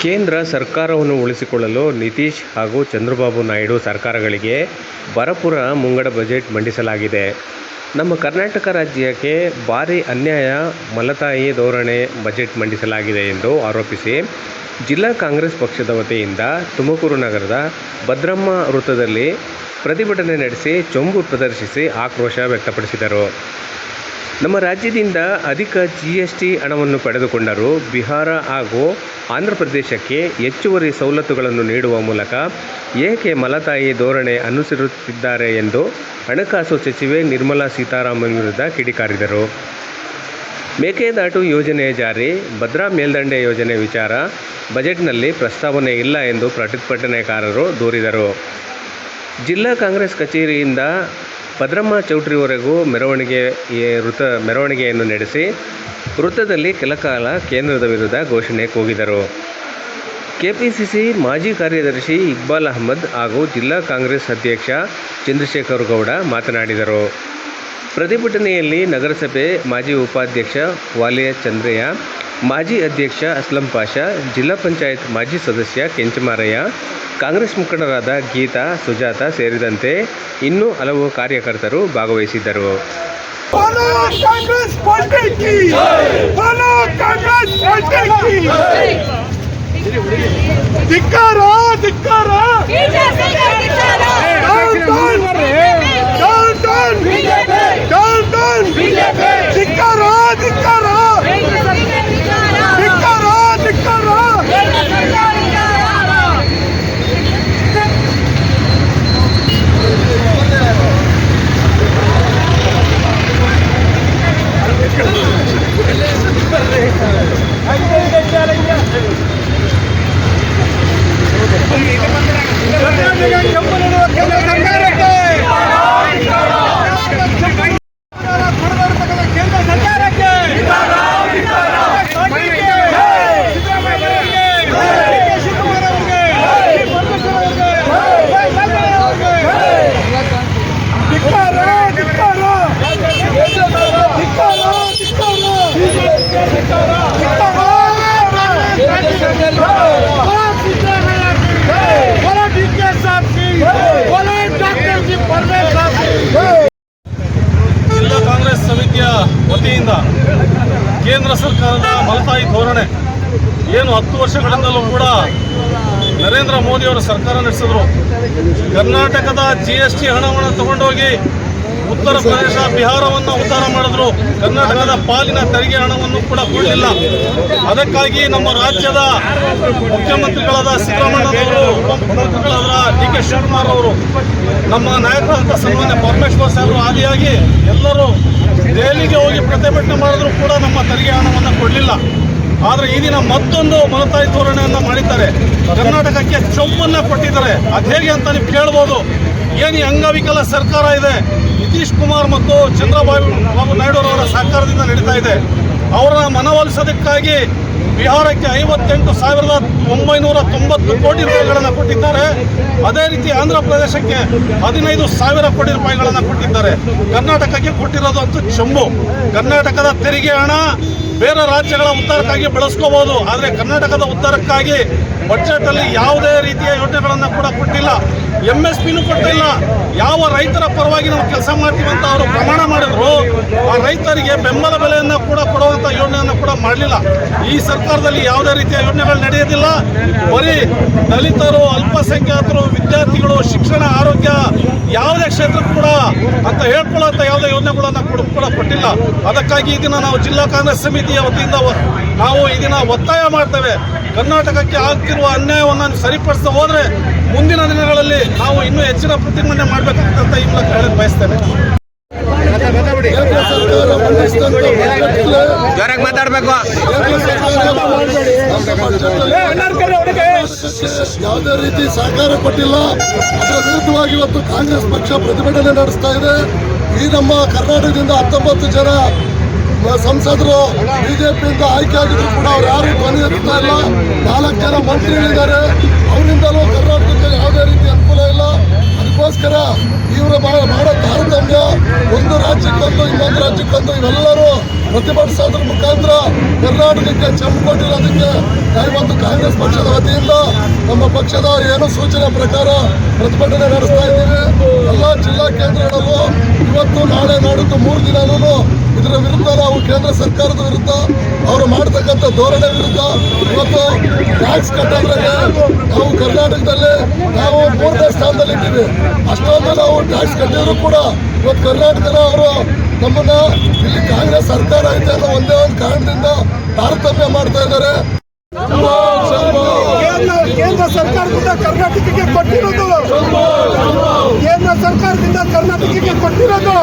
ಕೇಂದ್ರ ಸರ್ಕಾರವನ್ನು ಉಳಿಸಿಕೊಳ್ಳಲು ನಿತೀಶ್ ಹಾಗೂ ಚಂದ್ರಬಾಬು ನಾಯ್ಡು ಸರ್ಕಾರಗಳಿಗೆ ಭರಪೂರ ಮುಂಗಡ ಬಜೆಟ್ ಮಂಡಿಸಲಾಗಿದೆ. ನಮ್ಮ ಕರ್ನಾಟಕ ರಾಜ್ಯಕ್ಕೆ ಭಾರೀ ಅನ್ಯಾಯ, ಮಲತಾಯಿ ಧೋರಣೆ ಬಜೆಟ್ ಮಂಡಿಸಲಾಗಿದೆ ಎಂದು ಆರೋಪಿಸಿ ಜಿಲ್ಲಾ ಕಾಂಗ್ರೆಸ್ ಪಕ್ಷದ ವತಿಯಿಂದ ತುಮಕೂರು ನಗರದ ಭದ್ರಮ್ಮ ವೃತ್ತದಲ್ಲಿ ಪ್ರತಿಭಟನೆ ನಡೆಸಿ ಚೊಂಬು ಪ್ರದರ್ಶಿಸಿ ಆಕ್ರೋಶ ವ್ಯಕ್ತಪಡಿಸಿದರು. ನಮ್ಮ ರಾಜ್ಯದಿಂದ ಅಧಿಕ GST ಹಣವನ್ನು ಪಡೆದುಕೊಂಡರೂ ಬಿಹಾರ ಹಾಗೂ ಆಂಧ್ರ ಪ್ರದೇಶಕ್ಕೆ ಹೆಚ್ಚುವರಿ ಸವಲತ್ತುಗಳನ್ನು ನೀಡುವ ಮೂಲಕ ಏಕೆ ಮಲತಾಯಿ ಧೋರಣೆ ಅನುಸರಿಸುತ್ತಿದ್ದಾರೆ ಎಂದು ಹಣಕಾಸು ಸಚಿವೆ ನಿರ್ಮಲಾ ಸೀತಾರಾಮನ್ ವಿರುದ್ಧ ಕಿಡಿಕಾರಿದರು. ಮೇಕೆದಾಟು ಯೋಜನೆ ಜಾರಿ, ಭದ್ರಾ ಮೇಲ್ದಂಡೆ ಯೋಜನೆ ವಿಚಾರ ಬಜೆಟ್ನಲ್ಲಿ ಪ್ರಸ್ತಾವನೆ ಇಲ್ಲ ಎಂದು ಪ್ರತಿಭಟನೆಕಾರರು ದೂರಿದರು. ಜಿಲ್ಲಾ ಕಾಂಗ್ರೆಸ್ ಕಚೇರಿಯಿಂದ ಭದ್ರಮ್ಮ ಚೌಟ್ರಿವರೆಗೂ ಮೆರವಣಿಗೆಯನ್ನು ನಡೆಸಿ ವೃತ್ತದಲ್ಲಿ ಕೆಲಕಾಲ ಕೇಂದ್ರದ ವಿರುದ್ಧ ಘೋಷಣೆ ಕೂಗಿದರು. ಕೆಪಿಸಿಸಿ ಮಾಜಿ ಕಾರ್ಯದರ್ಶಿ ಇಕ್ಬಾಲ್ ಅಹಮದ್ ಹಾಗೂ ಜಿಲ್ಲಾ ಕಾಂಗ್ರೆಸ್ ಅಧ್ಯಕ್ಷ ಚಂದ್ರಶೇಖರ್ ಗೌಡ ಮಾತನಾಡಿದರು. ಪ್ರತಿಭಟನೆಯಲ್ಲಿ ನಗರಸಭೆ ಮಾಜಿ ಉಪಾಧ್ಯಕ್ಷ ವಾಲಿಯ ಚಂದ್ರಯ್ಯ, ಮಾಜಿ ಅಧ್ಯಕ್ಷ ಅಸ್ಲಂ ಪಾಷಾ, ಜಿಲ್ಲಾ ಪಂಚಾಯತ್ ಮಾಜಿ ಸದಸ್ಯ ಕೆಂಚಮಾರಯ್ಯ, ಕಾಂಗ್ರೆಸ್ ಮುಖಂಡರಾದ ಗೀತಾ, ಸುಜಾತ ಸೇರಿದಂತೆ ಇನ್ನೂ ಹಲವು ಕಾರ್ಯಕರ್ತರು ಭಾಗವಹಿಸಿದ್ದರು. ಜಿಲ್ಲಾ ಕಾಂಗ್ರೆಸ್ ಸಮಿತಿಯ ವತಿಯಿಂದ ಕೇಂದ್ರ ಸರ್ಕಾರದ ಮಲತಾಯಿ ಧೋರಣೆ ಏನು 10 ವರ್ಷಗಳಿಂದಲೂ ಕೂಡ ನರೇಂದ್ರ ಮೋದಿಯವರ ಸರ್ಕಾರ ನಡೆಸಿದ್ರು. ಕರ್ನಾಟಕದ GST ಹಣವನ್ನು ತಗೊಂಡೋಗಿ ಉತ್ತರ ಪ್ರದೇಶ, ಬಿಹಾರವನ್ನು ಉದ್ಧಾರ ಮಾಡಿದ್ರು. ಕರ್ನಾಟಕದ ಪಾಲಿನ ತೆರಿಗೆ ಹಣವನ್ನು ಕೂಡ ಕೊಡಲಿಲ್ಲ. ಅದಕ್ಕಾಗಿ ನಮ್ಮ ರಾಜ್ಯದ ಮುಖ್ಯಮಂತ್ರಿಗಳಾದ ಸಿದ್ದರಾಮಯ್ಯನವರು, ಉಪಮುಖ್ಯಮಂತ್ರಿಗಳಾದ DK ಶಿವಕುಮಾರ್ ಅವರು, ನಮ್ಮ ನಾಯಕರಾದ ಸನ್ಮಾನ್ಯ ಪರಮೇಶ್ವರ್ ಸಾಹೇಬರು ಆದಿಯಾಗಿ ಎಲ್ಲರೂ ದೆಹಲಿಗೆ ಹೋಗಿ ಪ್ರತಿಭಟನೆ ಮಾಡಿದ್ರು ಕೂಡ ನಮ್ಮ ತೆರಿಗೆ ಹಣವನ್ನು ಕೊಡಲಿಲ್ಲ. ಆದರೆ ಈ ದಿನ ಮತ್ತೊಂದು ಮಲತಾಯಿ ಧೋರಣೆಯನ್ನು ಮಾಡಿದ್ದಾರೆ. ಕರ್ನಾಟಕಕ್ಕೆ ಚೊಂಬನ್ನು ಕೊಟ್ಟಿದ್ದಾರೆ. ಅದು ಹೇಗೆ ಅಂತ ನೀವು ಕೇಳ್ಬೋದು. ಏನು ಈ ಅಂಗವಿಕಲ ಸರ್ಕಾರ ಇದೆ, ನಿತೀಶ್ ಕುಮಾರ್ ಮತ್ತು ಚಂದ್ರಬಾಬು ನಾಯ್ಡು ಅವರ ಸಹಕಾರದಿಂದ ನಡೀತಾ ಇದೆ. ಅವರನ್ನ ಮನವೊಲಿಸೋದಕ್ಕಾಗಿ ಬಿಹಾರಕ್ಕೆ 58,990 ಕೋಟಿ ರೂಪಾಯಿಗಳನ್ನು ಕೊಟ್ಟಿದ್ದಾರೆ. ಅದೇ ರೀತಿ ಆಂಧ್ರ ಪ್ರದೇಶಕ್ಕೆ 15,000 ಕೋಟಿ ರೂಪಾಯಿಗಳನ್ನು ಕೊಟ್ಟಿದ್ದಾರೆ. ಕರ್ನಾಟಕಕ್ಕೆ ಕೊಟ್ಟಿರೋದು ಅಂತೂ ಚೊಂಬು. ಕರ್ನಾಟಕದ ತೆರಿಗೆ ಹಣ ಬೇರೆ ರಾಜ್ಯಗಳ ಉದ್ಧಾರಕ್ಕಾಗಿ ಬಳಸ್ಕೋಬಹುದು, ಆದರೆ ಕರ್ನಾಟಕದ ಉದ್ಧಾರಕ್ಕಾಗಿ ಬಜೆಟಲ್ಲಿ ಯಾವುದೇ ರೀತಿಯ ಯೋಜನೆಗಳನ್ನು ಕೂಡ ಕೊಟ್ಟಿಲ್ಲ. MSPನೂ ಕೊಟ್ಟಿಲ್ಲ. ಯಾವ ರೈತರ ಪರವಾಗಿ ನಾವು ಕೆಲಸ ಮಾಡ್ತೀವಿ ಅಂತ ಅವರು ಪ್ರಮಾಣ ಮಾಡಿದ್ರು, ಆ ರೈತರಿಗೆ ಬೆಂಬಲ ಬೆಲೆಯನ್ನು ಕೂಡ ಕೊಡುವಂಥ ಯೋಜನೆಯನ್ನು ಕೂಡ ಮಾಡಲಿಲ್ಲ. ಈ ಸರ್ಕಾರದಲ್ಲಿ ಯಾವುದೇ ರೀತಿಯ ಯೋಜನೆಗಳು ನಡೆಯೋದಿಲ್ಲ. ಬರೀ ದಲಿತರು, ಅಲ್ಪಸಂಖ್ಯಾತರು, ವಿದ್ಯಾರ್ಥಿಗಳು, ಶಿಕ್ಷಣ, ಆರೋಗ್ಯ ಯಾವುದೇ ಕ್ಷೇತ್ರಕ್ಕೂ ಕೂಡ ಅಂತ ಹೇಳ್ಕೊಳ್ಳುವಂಥ ಯಾವುದೇ ಯೋಜನೆಗಳನ್ನು ಕೂಡ ಕೊಟ್ಟಿಲ್ಲ. ಅದಕ್ಕಾಗಿ ಈ ದಿನ ನಾವು ಜಿಲ್ಲಾ ಕಾಂಗ್ರೆಸ್ ಸಮಿತಿಯ ವತಿಯಿಂದ ನಾವು ಈ ದಿನ ಒತ್ತಾಯ ಮಾಡ್ತೇವೆ. ಕರ್ನಾಟಕಕ್ಕೆ ಆಗ್ತಿರುವ ಅನ್ಯಾಯವನ್ನು ಸರಿಪಡಿಸ್ತಾ ಹೋದರೆ ಮುಂದಿನ ದಿನಗಳಲ್ಲಿ ನಾವು ಇನ್ನೂ ಹೆಚ್ಚಿನ ಪ್ರತಿಭಟನೆ ಮಾಡಬೇಕಂತ ಈ ಮೂಲಕ ಹೇಳಕ್ ಬಯಸ್ತೇನೆ. ಯಾವುದೇ ರೀತಿ ಸಹಕಾರ ಕೊಟ್ಟಿಲ್ಲ. ಅದರ ವಿರುದ್ಧವಾಗಿ ಇವತ್ತು ಕಾಂಗ್ರೆಸ್ ಪಕ್ಷ ಪ್ರತಿಭಟನೆ ನಡೆಸ್ತಾ ಇದೆ. ಈ ನಮ್ಮ ಕರ್ನಾಟಕದಿಂದ 19 ಜನ ಸಂಸದರು ಬಿಜೆಪಿಯಿಂದ ಆಯ್ಕೆ ಆಗಿದ್ರು ಕೂಡ ಅವ್ರು ಯಾರು ಧ್ವನಿ ಎತ್ತಾ ಇಲ್ಲ. 4 ಜನ ಮಂತ್ರಿಗಳಿದ್ದಾರೆ. ಅವರಿಂದಲೂ ಕರ್ನಾಟಕಕ್ಕೆ ಯಾವುದೇ ರೀತಿ ಅನುಕೂಲ ಇಲ್ಲ. ಅದಕ್ಕೋಸ್ಕರ ಇವರು ಮಾಡೋ ತಾರತಮ್ಯ, ಒಂದು ರಾಜ್ಯಕ್ಕೊಂದು ಇನ್ನೊಂದು ರಾಜ್ಯಕ್ಕೊಂದು ಇವೆಲ್ಲರೂ ಪ್ರತಿಭಟಿಸೋದ್ರ ಮುಖಾಂತರ ಕರ್ನಾಟಕಕ್ಕೆ ಚೆಂಪು ಕೊಟ್ಟಿರೋದಕ್ಕೆ ಇವತ್ತು ಕಾಂಗ್ರೆಸ್ ಪಕ್ಷದ ವತಿಯಿಂದ ನಮ್ಮ ಪಕ್ಷದ ಏನು ಸೂಚನೆ ಪ್ರಕಾರ ಪ್ರತಿಭಟನೆ ನಡೆಸ್ತಾ ಇದ್ದೀವಿ. ಎಲ್ಲ ಜಿಲ್ಲಾ ಕೇಂದ್ರಗಳಲ್ಲೂ ಇವತ್ತು ನಾಳೆ ನಾಡಿದ್ದು 3 ದಿನನೂ ಇದರ ವಿರುದ್ಧ ನಾವು ಕೇಂದ್ರ ಸರ್ಕಾರದ ವಿರುದ್ಧ ಅವರು ಮಾಡತಕ್ಕಂಥ ಧೋರಣೆ ವಿರುದ್ಧ ಇವತ್ತು ಟ್ಯಾಕ್ಸ್ ಕಟ್ಟೋದ್ರಲ್ಲಿ ನಾವು ಕರ್ನಾಟಕದಲ್ಲಿ ನಾವು 3ನೇ ಸ್ಥಾನದಲ್ಲಿದ್ದೀವಿ. ಅಷ್ಟೊಂದು ನಾವು ಟ್ಯಾಕ್ಸ್ ಕಟ್ಟಿದ್ರು ಕೂಡ ಇವತ್ತು ಕರ್ನಾಟಕದ ಅವರು ನಮ್ಮನ್ನ ಇಲ್ಲಿ ಕಾಂಗ್ರೆಸ್ ಸರ್ಕಾರ ಐತೆ ಅನ್ನೋ ಒಂದೇ ಒಂದು ಕಾರಣದಿಂದ ತಾರತಮ್ಯ ಮಾಡ್ತಾ ಇದ್ದಾರೆ. ಕೇಂದ್ರ ಸರ್ಕಾರದಿಂದ ಕರ್ನಾಟಕಕ್ಕೆ ಕೊಟ್ಟಿರೋದು, ಕೇಂದ್ರ ಸರ್ಕಾರದಿಂದ ಕರ್ನಾಟಕಕ್ಕೆ ಕೊಟ್ಟಿರೋದು